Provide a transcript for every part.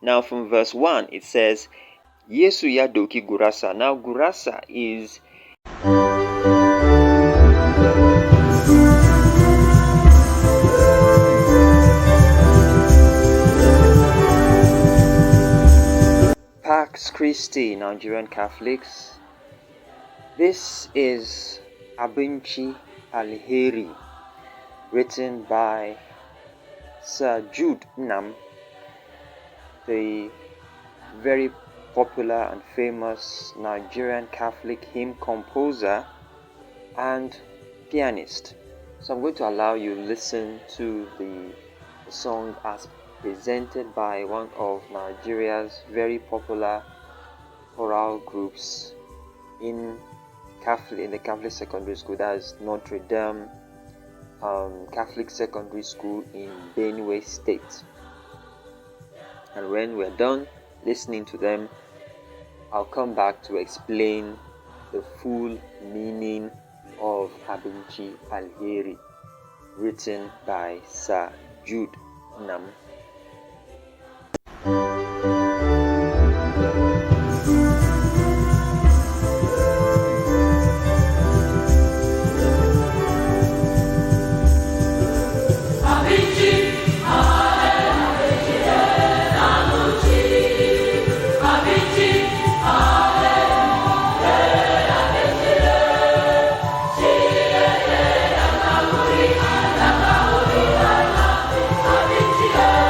Now from verse 1 it says, Yesu ya dauki gurasa. Now gurasa is Pax Christi, Nigerian Catholics. This is Abinci Alheri, written by Sir Jude Nnam, the very popular and famous Nigerian Catholic hymn composer and pianist. So I'm going to allow you to listen to the song as presented by one of Nigeria's very popular choral groups in the Catholic secondary school, that is Notre Dame Catholic Secondary School in Benue State. And when we're done listening to them, I'll come back to explain the full meaning of Abinci Alheri, written by Sir Jude Nnam. Shiryeye.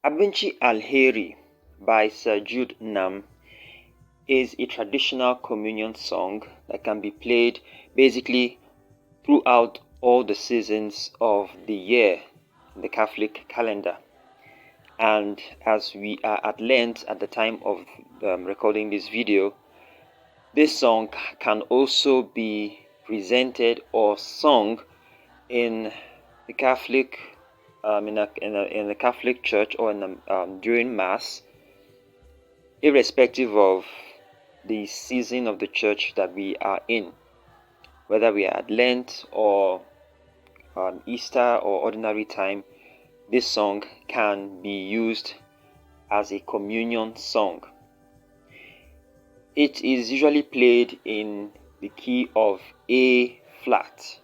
Abinci Alheri by Sir Jude Nnam is a traditional communion song that can be played basically throughout all the seasons of the year in the Catholic calendar. And as we are at length at the time of recording this video, this song can also be presented or sung in the Catholic in the Catholic Church or during Mass, irrespective of the season of the church that we are in, whether we are at Lent or Easter or ordinary time. This song can be used as a communion song. It is usually played in the key of A flat,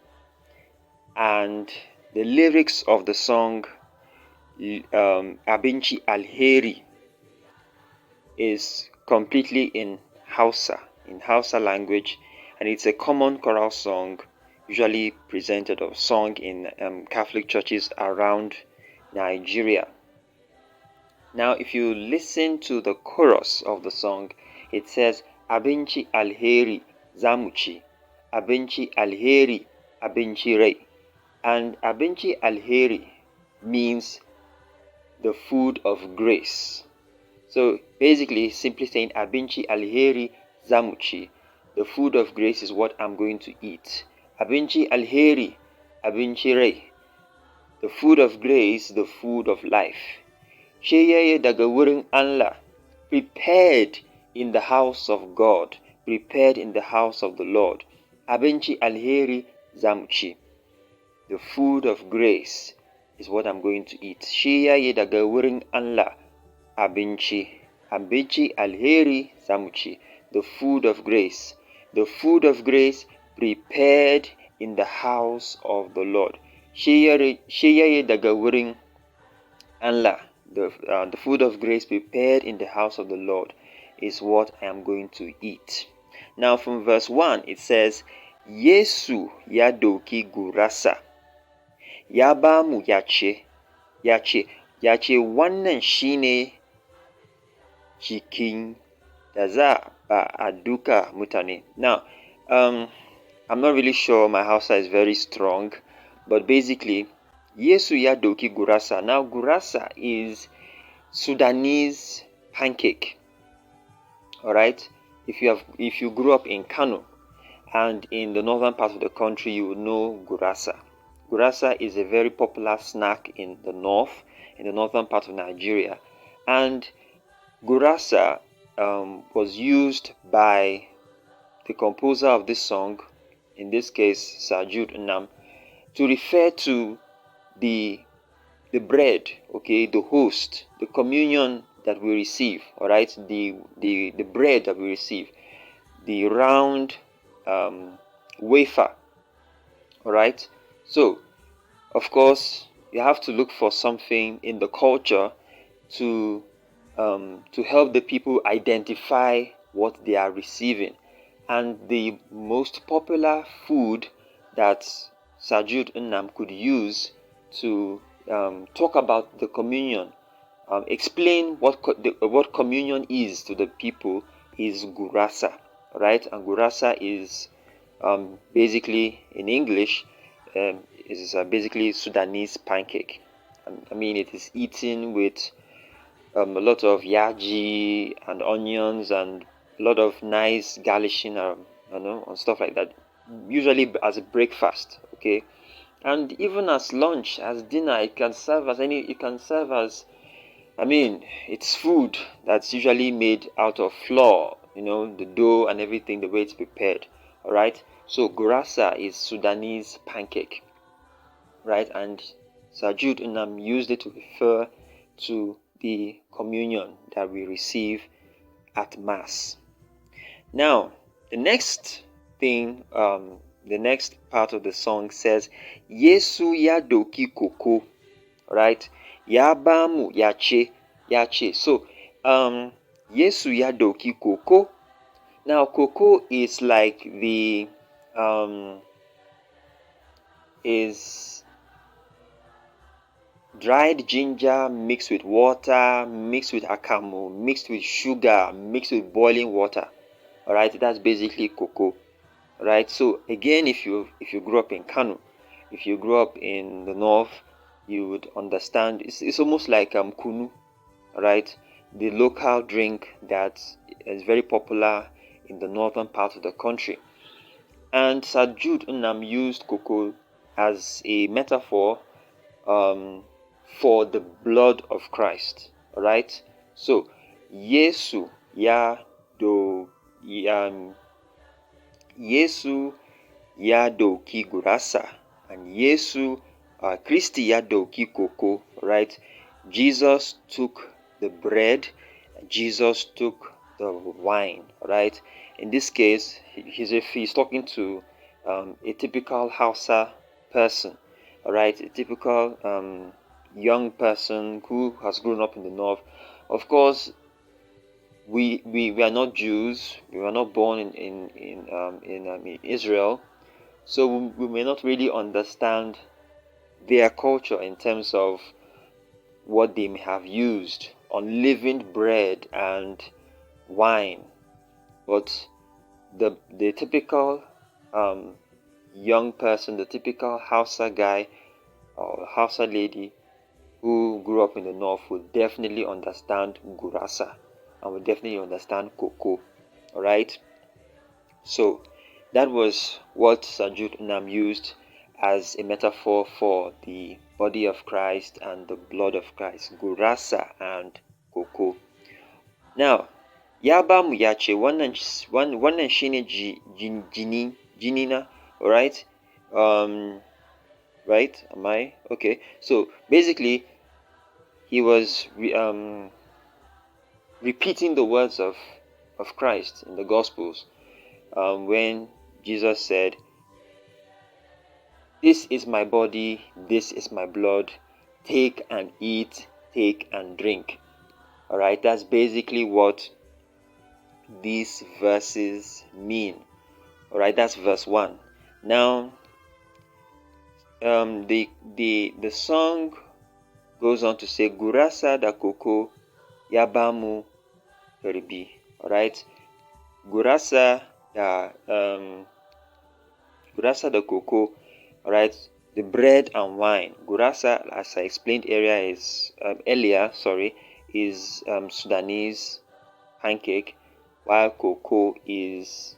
and the lyrics of the song Abinci Alheri is completely in Hausa language, and it's a common choral song usually presented or sung in Catholic churches around Nigeria. Now, if you listen to the chorus of the song, it says Abinci Alheri zamu, Abinci Alheri Abinci. And Abinci Alheri means the food of grace. So basically, simply saying Abinci Alheri zamu, the food of grace is what I'm going to eat. Abinci Alheri Abinci, the food of grace, the food of life. Shiryeye, daga wurin Allah, prepared in the house of God, prepared in the house of the Lord. Abinci Alheri zamu, the food of grace is what I'm going to eat. Shiryeye, daga wurin Allah, Abinci Alheri zamu, the food of grace. The food of grace prepared in the house of the Lord. Shiryeye, daga wurin Allah, the food of grace prepared in the house of the Lord is what I am going to eat. Now from verse 1 it says, Yesu ya dauki gurasa, ya bamu ya ce, wannan shine jikin Daza ba duka mutane. Now, I'm not really sure my Hausa is very strong, but basically, Yesu ya dauki gurasa. Now, gurasa is Sudanese pancake. All right. If you grew up in Kano and in the northern part of the country, you would know gurasa. Gurasa is a very popular snack in the northern part of Nigeria, and gurasa was used by the composer of this song, in this case Sir Jude Nnam, to refer to the bread, okay, the host, the communion that we receive, all right, the bread that we receive, the round wafer, all right. So of course you have to look for something in the culture to help the people identify what they are receiving. And the most popular food that Sir Jude Nnam could use to talk about the communion, explain what communion is to the people, is gurasa, right? And gurasa is basically, in English, is basically Sudanese pancake. I mean, it is eaten with a lot of yaji and onions and a lot of nice garnishing, and stuff like that. Usually as a breakfast, okay, and even as lunch, as dinner. It can serve as I mean, it's food that's usually made out of flour, the dough and everything, the way it's prepared. All right. So gurasa is Sudanese pancake, right? And Sir Jude Nnam used it to refer to the communion that we receive at Mass. Now, the next thing, the next part of the song says, Yesu ya dauki koko, right? Ya bamu ya ce. So, Yesu ya dauki koko. Now, koko is like the is dried ginger mixed with water, mixed with akamu, mixed with sugar, mixed with boiling water. All right, that's basically koko. Right. So again, if you grew up in Kano, if you grew up in the north, you would understand. It's almost like kunu, right? The local drink that is very popular in the northern part of the country. And Sir Jude Nnam used koko as a metaphor for the blood of Christ. All right. So Yesu ya do Yesu ya dauki gurasa, and Yesu Kristi Ya dauki koko, right? Jesus took the bread, Jesus took the wine, right? In this case, he's talking to a typical Hausa person, all right? A typical young person who has grown up in the north. Of course, we are not Jews. We were not born in Israel, so we may not really understand their culture in terms of what they may have used on living bread and wine. But the typical young person, the typical Hausa guy or Hausa lady who grew up in the north will definitely understand gurasa and will definitely understand koko. All right. So that was what Sir Jude Nnam used as a metaphor for the body of Christ and the blood of Christ, gurasa and koko. Now, ya bamu ya ce wannan shine jinina, all right? Right? Am I okay? So basically, he was repeating the words of Christ in the Gospels when Jesus said, "This is my body, this is my blood. Take and eat, take and drink." All right, that's basically what these verses mean. All right, that's verse 1. Now, the song goes on to say, "Gurasa da koko yabamu peribi." All right, gurasa da koko. All right, the bread and wine. Gurasa, as I explained earlier, is Sudanese pancake, while koko is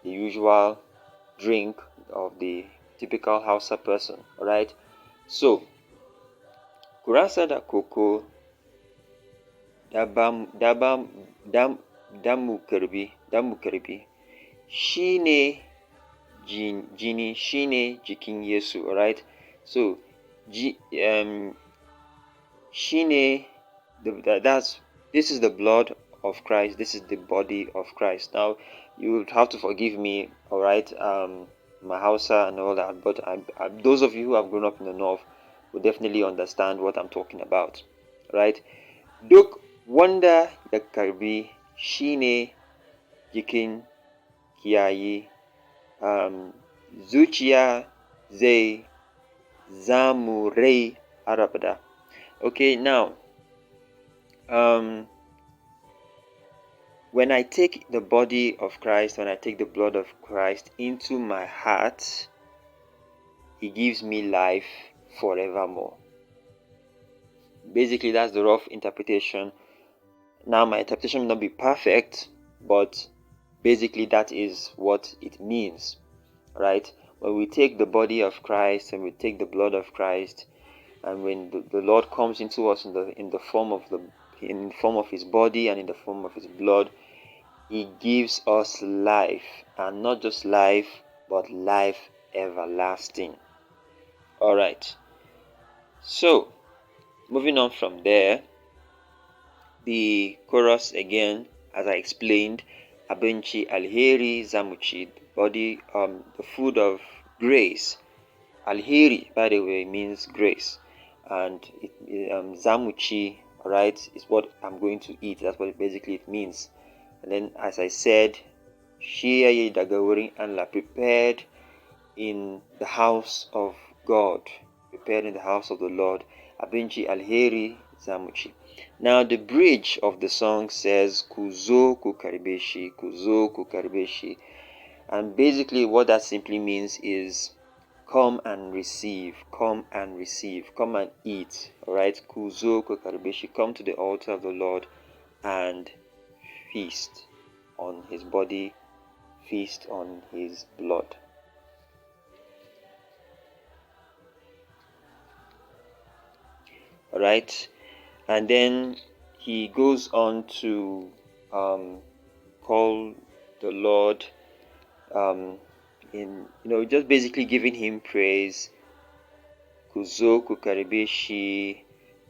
the usual drink of the typical Hausa person. All right, so gurasa da koko damu karbi shine jini, shine jikin Yesu. All right, so shine this is the blood of Christ, this is the body of Christ. Now you would have to forgive me, all right, my Hausa and all that, but those of you who have grown up in the north will definitely understand what I'm talking about, right? Duk wanda ya karbi shine jikin kiyaye zuciya zai zamu rai arabada. Okay, now when I take the body of Christ, when I take the blood of Christ into my heart, He gives me life forevermore. Basically, that's the rough interpretation. Now, my interpretation may not be perfect, but basically that is what it means, right? When we take the body of Christ and we take the blood of Christ, and when the Lord comes into us in the form of His body and in the form of His blood, He gives us life, and not just life, but life everlasting. All right. So moving on from there, the chorus again, as I explained, Abinci Alheri, zamu, the body, the food of grace. Alheri, by the way, means grace, and zamu, alright, is what I'm going to eat. That's what basically it means. And then, as I said, Shiryeye, daga, wurin, prepared in the house of God, prepared in the house of the Lord. Abinci Alheri, zamu. Now the bridge of the song says kuzo kukaribeshi, kuzo kukaribeshi, and basically what that simply means is come and receive, come and receive, come and eat. All right, kuzo kukaribeshi, come to the altar of the Lord and feast on his body, feast on his blood. All right, and then he goes on to call the Lord in just basically giving him praise. Kuzo kukaribeshi,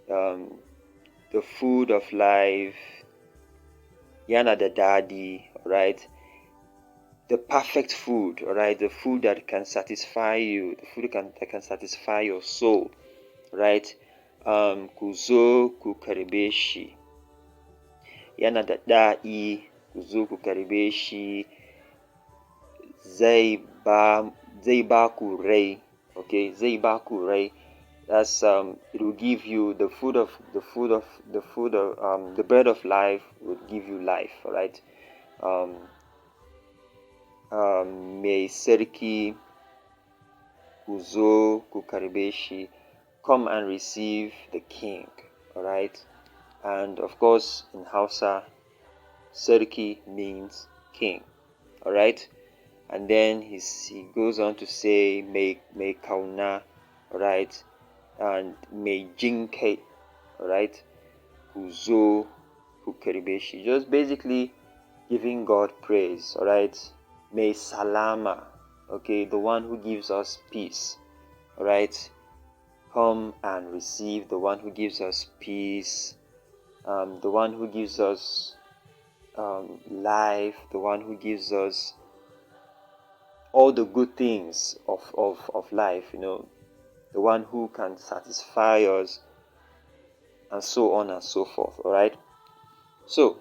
the food of life, yana the daddy, right? The perfect food, all right? The food that can satisfy you, the food that can satisfy your soul, right? Kuzo kukaribeshi, yana da da'i, kuzo kukaribeshi, zai ba ku rai, okay? Zai ba ku rai. That's it will give you the bread of life will give you life, all right? Mai sarki kuzo kukaribeshi, come and receive the king, all right? And of course, in Hausa, sarki means king, all right? And then he goes on to say may kauna, all right? And may jinke, all right? Kuzo kukaribeshi, just basically giving God praise, all right? May salama, okay, the one who gives us peace, all right? Come and receive the one who gives us peace, the one who gives us life, the one who gives us all the good things of life, the one who can satisfy us, and so on and so forth, all right? So,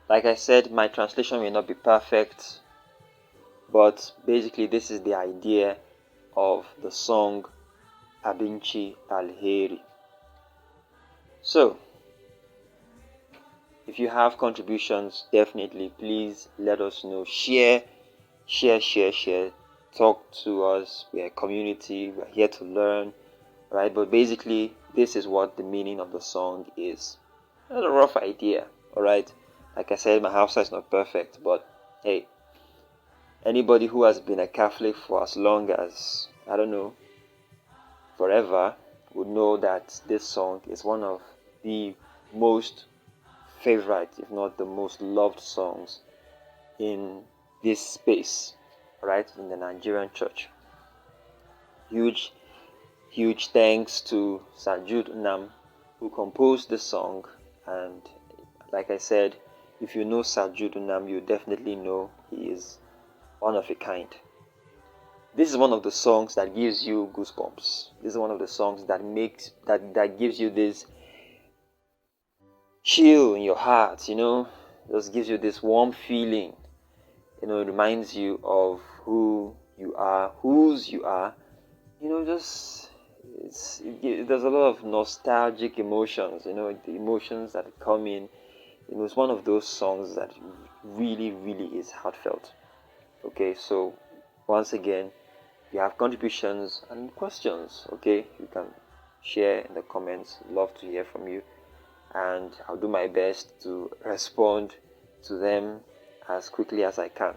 like I said, my translation may not be perfect, but basically this is the idea of the song Abinci Alheri. So, if you have contributions, definitely please let us know. Share. Talk to us. We're a community. We're here to learn, right? But basically, this is what the meaning of the song is. That's a rough idea, all right? Like I said, my Hausa is not perfect, but hey, anybody who has been a Catholic for as long as, I don't know, forever, would know that this song is one of the most favorite, if not the most loved songs in this space, right, in the Nigerian church. Huge thanks to Sir Jude Nnam, who composed the song. And like I said, if you know Sir Jude Nnam, you definitely know he is one of a kind. This is one of the songs that gives you goosebumps. This is one of the songs that gives you this chill in your heart, just gives you this warm feeling. It reminds you of who you are, whose you are. There's a lot of nostalgic emotions, the emotions that come in. It's one of those songs that really, really is heartfelt. Okay, so once again, if you have contributions and questions, okay, you can share in the comments. Love to hear from you, and I'll do my best to respond to them as quickly as I can.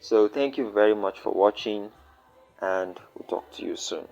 So thank you very much for watching, and we'll talk to you soon.